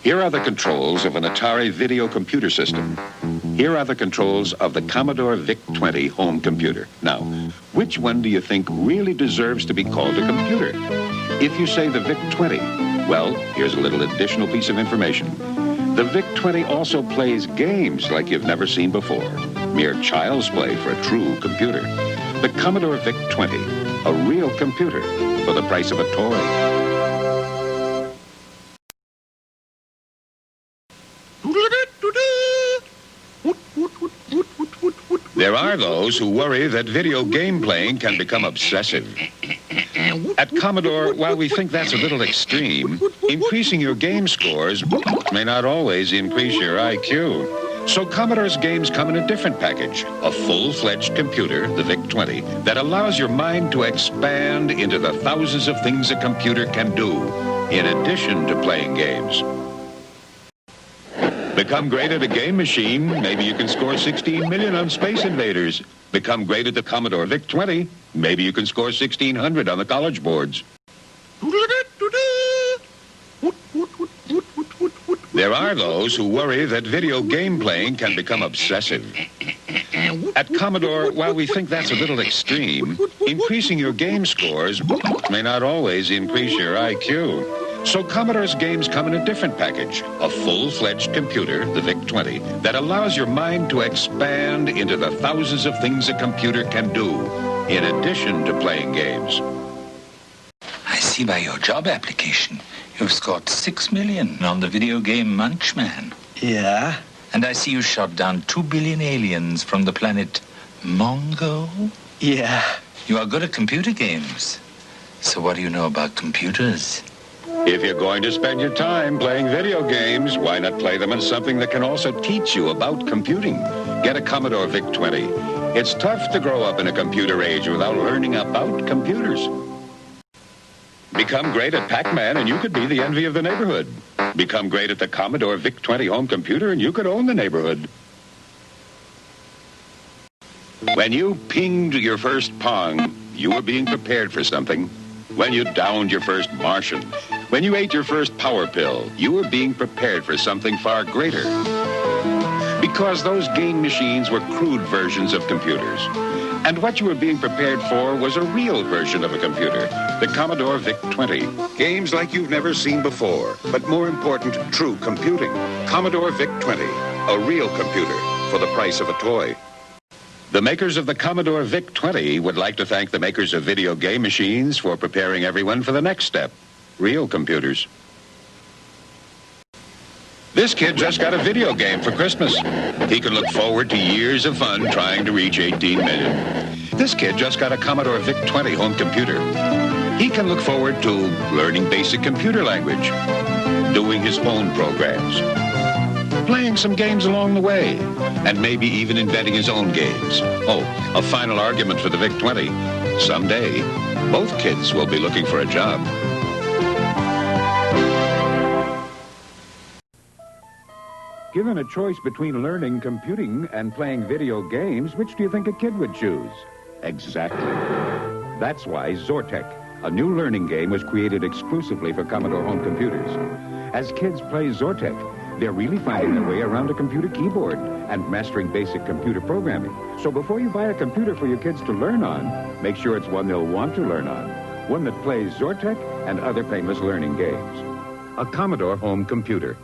Here are the controls of an Atari video computer system. Here are the controls of the Commodore VIC-20 home computer. Now, which one do you think really deserves to be called a computer? If you say the VIC-20, well, here's a little additional piece of information. The VIC-20 also plays games like you've never seen before. Mere child's play for a true computer. The Commodore VIC-20, a real computer for the price of a toy. There are those who worry that video game playing can become obsessive. At Commodore, while we think that's a little extreme, increasing your game scores may not always increase your IQ. So Commodore's games come in a different package, a full-fledged computer, the VIC-20, that allows your mind to expand into the thousands of things a computer can do, in addition to playing games. Become great at a game machine, maybe you can score 16 million on Space Invaders. Become great at the Commodore VIC-20, maybe you can score 1,600 on the college boards. There are those who worry that video game playing can become obsessive. At Commodore, while we think that's a little extreme, increasing your game scores may not always increase your IQ. So Commodore's games come in a different package, a full-fledged computer, the VIC-20, that allows your mind to expand into the thousands of things a computer can do, in addition to playing games. I see by your job application, you've scored 6 million on the video game Munchman. Yeah? And I see you shot down 2 billion aliens from the planet Mongo. Yeah. You are good at computer games. So what do you know about computers? If you're going to spend your time playing video games, why not play them on something that can also teach you about computing? Get a Commodore VIC-20. It's tough to grow up in a computer age without learning about computers. Become great at Pac-Man and you could be the envy of the neighborhood. Become great at the Commodore VIC-20 home computer and you could own the neighborhood. When you pinged your first Pong, you were being prepared for something. When you downed your first Martian, when you ate your first power pill, you were being prepared for something far greater. Because those game machines were crude versions of computers. And what you were being prepared for was a real version of a computer, the Commodore VIC-20. Games like you've never seen before, but more important, true computing. Commodore VIC-20, a real computer for the price of a toy. The makers of the Commodore VIC-20 would like to thank the makers of video game machines for preparing everyone for the next step, real computers. This kid just got a video game for Christmas. He can look forward to years of fun trying to reach 18 million. This kid just got a Commodore VIC-20 home computer. He can look forward to learning basic computer language, doing his own programs, playing some games along the way, and maybe even inventing his own games. Oh, a final argument for the VIC-20. Someday, both kids will be looking for a job. Given a choice between learning computing and playing video games, which do you think a kid would choose? Exactly. That's why Zortek, a new learning game, was created exclusively for Commodore home computers. As kids play Zortek, they're really finding their way around a computer keyboard and mastering basic computer programming. So before you buy a computer for your kids to learn on, make sure it's one they'll want to learn on. One that plays Zortek and other famous learning games. A Commodore home computer.